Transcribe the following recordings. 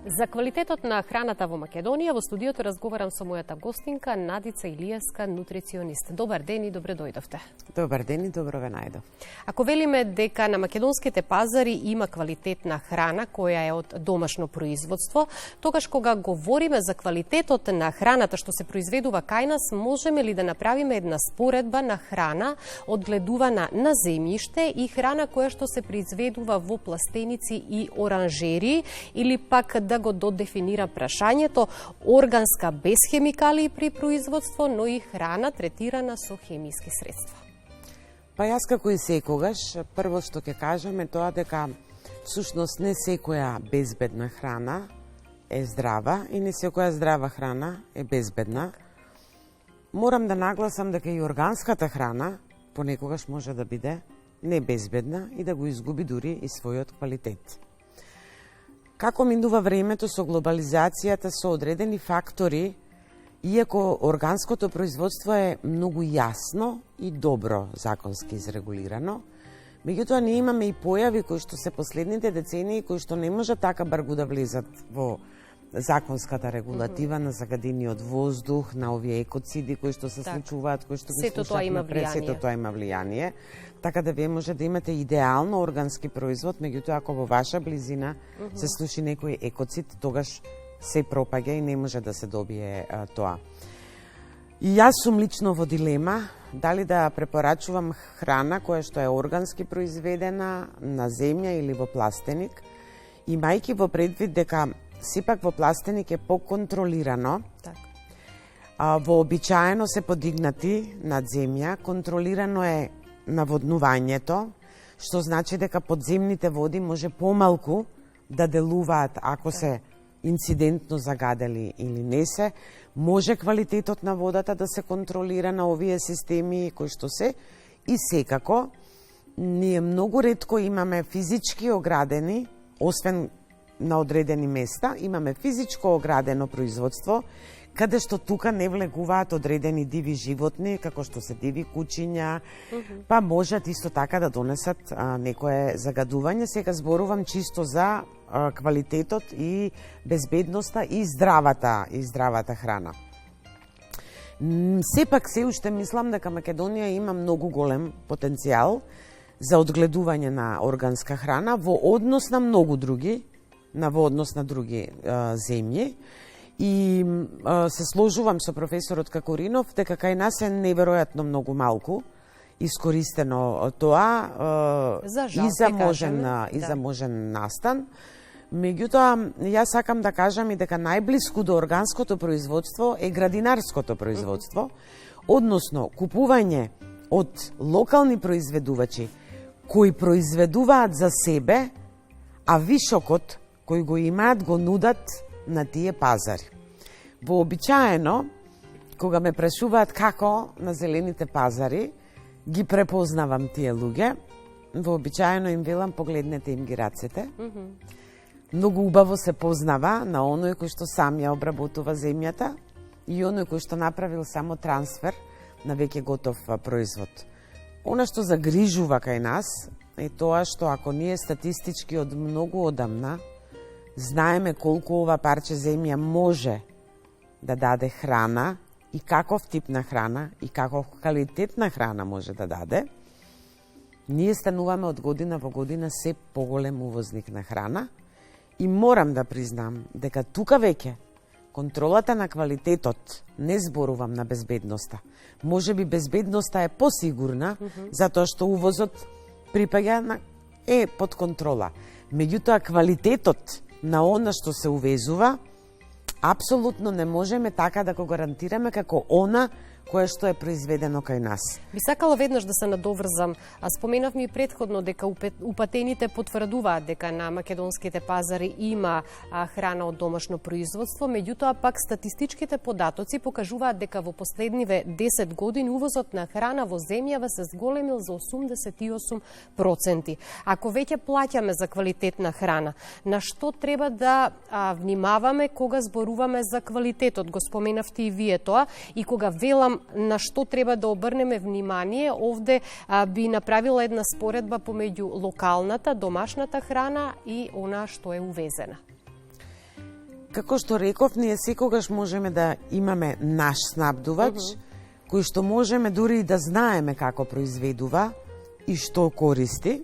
За квалитетот на храната во Македонија во студиото разговарам со мојата гостинка Надица Илиевска, нутриционист. Добар ден и добре дојдовте. Добар ден и добро ве најдов. Ако велиме дека на македонските пазари има квалитетна храна која е од домашно производство, тогаш кога говориме за квалитетот на храната што се произведува кај нас, можеме ли да направиме една споредба на храна одгледувана на земјиште и храна која што се произведува во пластеници и оранжери, или пак да го додефинира прашањето органска без хемикалии при производство, но и храна третирана со хемиски средства? Па јас како и секогаш, прво што ќе кажам е тоа дека всушност не секоја безбедна храна е здрава и не секоја здрава храна е безбедна. Морам да нагласам дека и органската храна понекогаш може да биде небезбедна и да го изгуби дури и својот квалитет. Како минува времето со глобализацијата, со одредени фактори, иако органското производство е многу јасно и добро законски изрегулирано, меѓутоа ние имаме и појави кои што се последните децении, кои што не може така бргу да влезат во законската регулатива на загадениот воздух, на овие екоциди кои што се случуваат, кои што ги слушавме пред, сето тоа има влијание. Така да вие може да имате идеално органски производ, меѓутоа ако во ваша близина се случи некој екоцид, тогаш се пропаѓа и не може да се добие тоа. И јас сум лично во дилема дали да препорачувам храна која што е органски произведена на земја или во пластеник, имајќи во предвид дека сепак во пластеник е поконтролирано. Вообичаено се подигнати над земја, контролирано е наводнувањето, што значи дека подземните води може помалку да делуваат ако се инцидентно загадели или не се. Може квалитетот на водата да се контролира на овие системи кои што се. И секако, ние многу ретко имаме физички оградени, освен на одредени места, имаме физичко оградено производство, каде што тука не влегуваат одредени диви животни, како што се диви кучиња, па можат исто така да донесат некое загадување. Сега зборувам чисто за квалитетот и безбедноста и здравата храна. Сепак се уште мислам дека Македонија има многу голем потенцијал за одгледување на органска храна во однос на многу други, во однос на други земји. И се сложувам со професорот Какоринов дека кај нас е неверојатно многу малку искористено тоа и за можен настан. Меѓутоа, јас сакам да кажам и дека најблиску до органското производство е градинарското производство, односно купување од локални произведувачи кои произведуваат за себе, а вишокот кој го имаат го нудат на тие пазари. Вообичаено, кога ме прашуваат како на зелените пазари ги препознавам тие луѓе, вообичаено им велам погледнете им ги рацете. Многу убаво се познава на оној кој што сам ја обработува земјата и оној кој што направил само трансфер на веќе готов производ. Она што загрижува кај нас е тоа што ако ние статистички од многу одамна знаеме колку ова парче земја може да даде храна и каков тип на храна и каков квалитетна храна може да даде, ние стануваме од година во година се поголем увозник на храна и морам да признам дека тука веќе контролата на квалитетот, не зборувам на безбедноста, можеби безбедноста е посигурна затоа што увозот припаѓа е под контрола. Меѓутоа квалитетот на она што се увезува, апсолутно не можеме така да го гарантираме како она кое што е произведено кај нас. Би сакала веднаш да се надоврзам. Споменавме и претходно дека упатените потврдуваат дека на македонските пазари има храна од домашно производство, меѓутоа пак статистичките податоци покажуваат дека во последниве 10 години увозот на храна во земјава се зголемил за 88%. Ако веќе плаќаме за квалитетна храна, на што треба да внимаваме кога зборуваме за квалитетот? Го споменавте и вие тоа, и кога велам на што треба да обрнеме внимание, овде би направила една споредба помеѓу локалната, домашната храна и она што е увезена. Како што реков, ние секогаш можеме да имаме наш снабдувач, кој што можеме дури и да знаеме како произведува и што користи.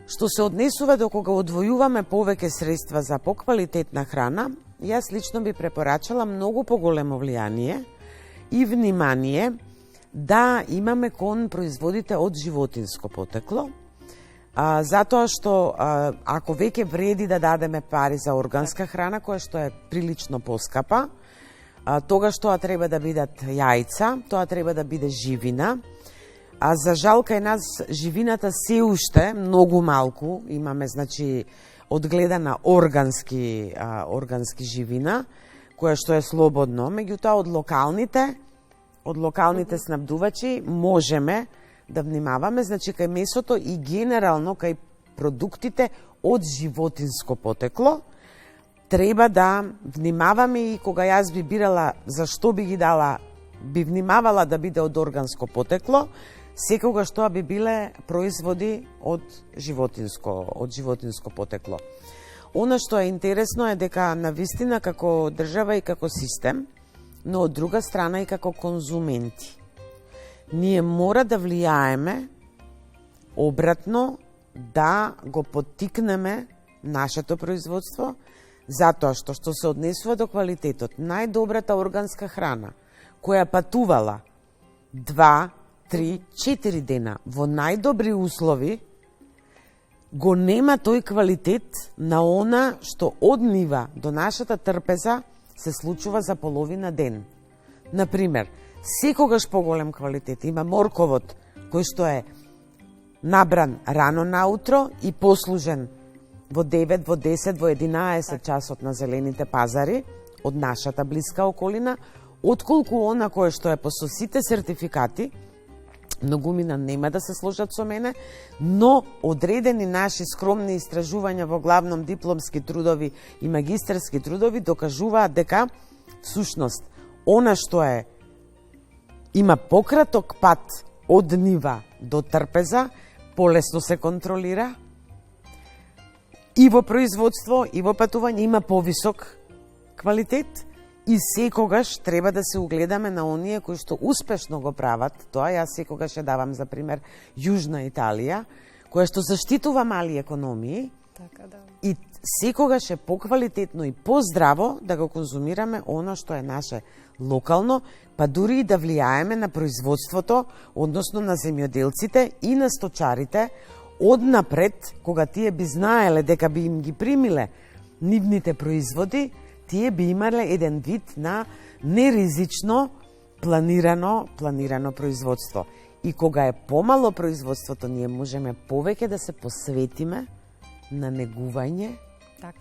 Што се однесува до кога одвојуваме повеќе средства за поквалитетна храна, јас лично би препорачала многу поголемо влијание и внимание да имаме кон производите од животинско потекло, затоа што ако веќе вреди да дадеме пари за органска храна, која што е прилично поскапа, тогаш тоа треба да бидат јајца, тоа треба да биде живина, а за жал кај нас живината се уште многу малку имаме, значи, одгледана органски живина, која што е слободно, меѓутоа од локалните снабдувачи можеме да внимаваме, значи кај месото и генерално кај продуктите од животинско потекло, треба да внимаваме и кога јас би бирала зашто би ги дала, би внимавала да биде од органско потекло, секогаш тоа би биле производи од животинско потекло. Она што е интересно е дека навистина како држава и како систем, но од друга страна и како конзументи, ние мора да влијаеме обратно да го поттикнеме нашето производство, затоа што се однесува до квалитетот, најдобрата органска храна, која патувала 2, 3, 4 дена во најдобри услови, го нема тој квалитет на она што од нива до нашата трпеза се случува за половина ден. Например, секогаш поголем квалитет има морковот, кој што е набран рано наутро и послужен во 9, во 10, во 11 часот на зелените пазари од нашата блиска околина, отколку она кое што е по со сите сертификати. Многумина нема да се сложат со мене, но одредени наши скромни истражувања во главном дипломски трудови и магистерски трудови докажуваат дека всушност она што има пократок пат од нива до трпеза, полесно се контролира и во производство и во патување, има повисок квалитет. И секогаш треба да се угледаме на оние кои што успешно го прават тоа. Јас секогаш ја давам за пример Јужна Италија, која што заштитува мали економии. Така да. И секогаш е поквалитетно и поздраво да го конзумираме оно што е наше локално, па дури и да влијаеме на производството, односно на земјоделците и на сточарите однапред, кога тие би знаеле дека би им ги примиле нивните производи, тие би имале еден вид на неризично планирано производство. И кога е помало производството, ние можеме повеќе да се посветиме на негување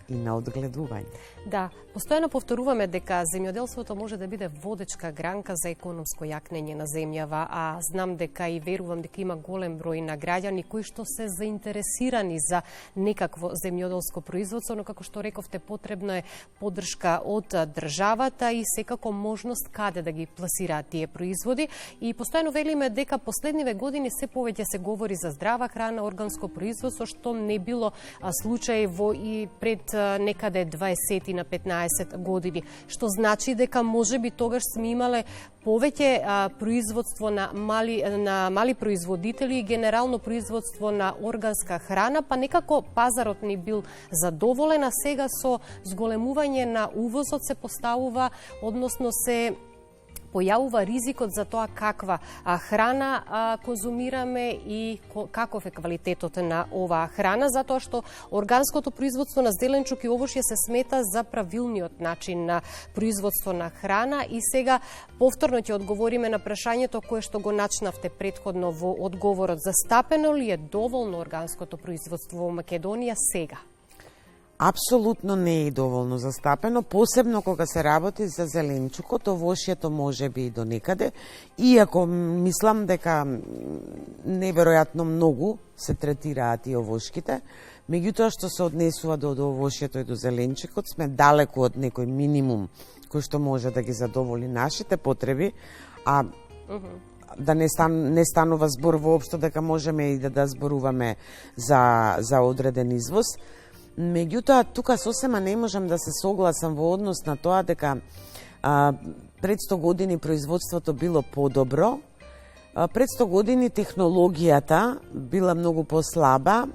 и на одгледување. Да, постојано повторуваме дека земјоделството може да биде водечка гранка за економско јакнење на земјава, а знам дека и верувам дека има голем број на граѓани кои што се заинтересирани за некакво земјоделско производство, но како што рековте, потребно е поддршка од државата и секако можност каде да ги пласираат тие производи. И постојано велиме дека последниве години се повеќе се говори за здрава храна, органско производство, што не било случај во и пред некаде 20 на 15 години, што значи дека можеби тогаш сме имале повеќе производство на мали производители и генерално производство на органска храна, па некако пазарот ни бил задоволен, а сега со зголемување на увозот се поставува, односно се појавува ризикот за тоа каква храна конзумираме и каков е квалитетот на оваа храна, затоа што органското производство на зеленчук и овошје се смета за правилниот начин на производство на храна. И сега повторно ќе одговориме на прашањето кое што го начнавте претходно во одговорот. Застапено ли е доволно органското производство во Македонија сега? Апсолутно не е доволно застапено, посебно кога се работи за зеленчукот, овошјето може би и до некаде, иако мислам дека неверојатно многу се третираат и овошките, меѓутоа што се однесува до овошјето и до зеленчукот, сме далеку од некој минимум кој што може да ги задоволи нашите потреби, а да не станува збор воопшто дека можеме и да зборуваме за одреден извоз. Меѓутоа, тука сосема не можам да се согласам во однос на тоа дека пред 100 години производството било подобро, пред 100 години технологијата била многу послаба,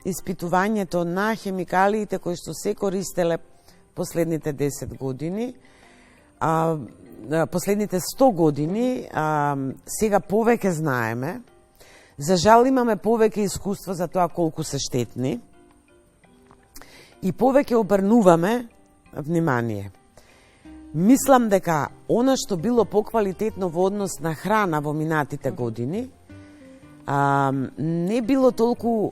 испитувањето на хемикалиите кои што се користеле последните 10 години, последните 100 години, сега повеќе знаеме. За жал имаме повеќе искуство за тоа колку се штетни и повеќе обрнуваме внимание. Мислам дека она што било поквалитетно во однос на храна во минатите години, не било толку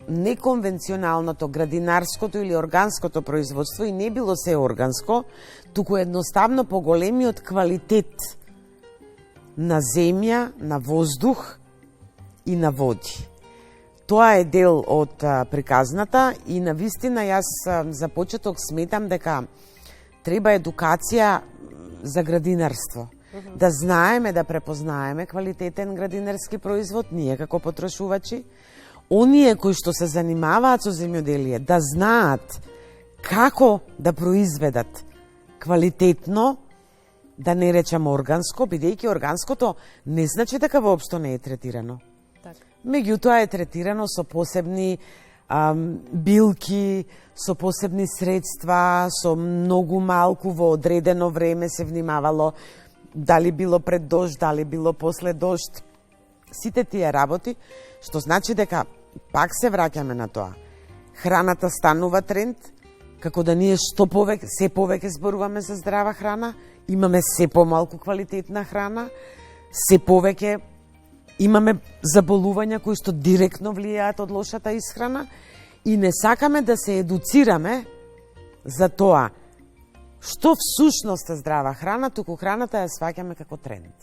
неконвенционалното, градинарското или органското производство и не било се органско, туку едноставно поголемиот квалитет на земја, на воздух и на води. Тоа е дел од приказната и на вистина јас за почеток сметам дека треба едукација за градинарство. Да знаеме, да препознаеме квалитетен градинарски производ, ние како потрошувачи, оние кои што се занимаваат со земјоделие, да знаат како да произведат квалитетно, да не речам органско, бидејќи органското не значи дека воопшто не е третирано. Меѓутоа е третирано со посебни билки, со посебни средства, со многу малку во одредено време се внимавало, дали било пред дожд, дали било после дожд. Сите тие работи, што значи дека пак се враќаме на тоа. Храната станува тренд, како да ние што повеќе, се повеќе зборуваме за здрава храна, имаме се помалку квалитетна храна, се повеќе имаме заболувања кои што директно влијаат од лошата исхрана и не сакаме да се едуцираме за тоа што всушност е здрава храна, туку храната ја сваќаме како тренд.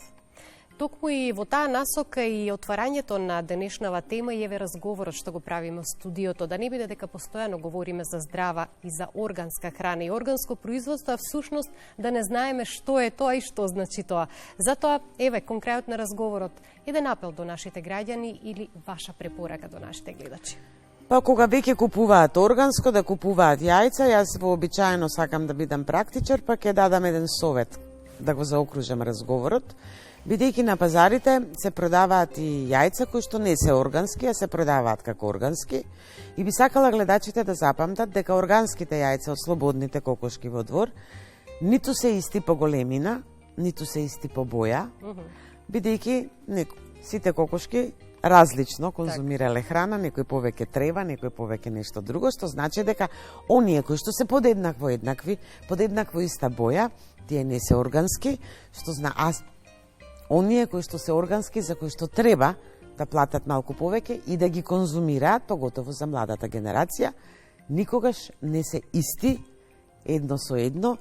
Токму и во таа насока и отварањето на денешнава тема и еве разговорот што го правиме во студиото, да не биде дека постојано говориме за здрава и за органска храна и органско производство, а всушност да не знаеме што е тоа и што значи тоа. Затоа, еве, кон крајот на разговорот, еден апел до нашите граѓани или ваша препорака до нашите гледачи. Па кога веќе купуваат органско, да купуваат јајца, јас вообичаено сакам да бидам практичар, па ќе дадам еден совет да го заокружам разговорот. Бидејќи на пазарите се продаваат и јајца кои што не се органски, а се продаваат како органски. И би сакала гледачите да запамтат дека органските јајца од слободните кокошки во двор ниту се исти по големина, ниту се исти по боја, бидејќи сите кокошки различно конзумирале храна, некој повеќе трева, некој повеќе нешто друго, што значи дека оние кои што се подеднакво еднакви, подеднакво иста боја, тие не се органски, што оние кои што се органски, за кои што треба да платат малку повеќе и да ги конзумираат, поготово за младата генерација, никогаш не се исти едно со едно,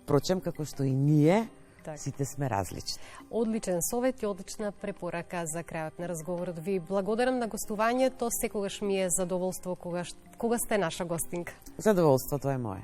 впрочем како што и ние сите сме различни. Одличен совет и одлична препорака за крајот на разговорот. Ви благодарам на гостувањето, секогаш ми е задоволство кога сте наша гостинка. Задоволството е мое.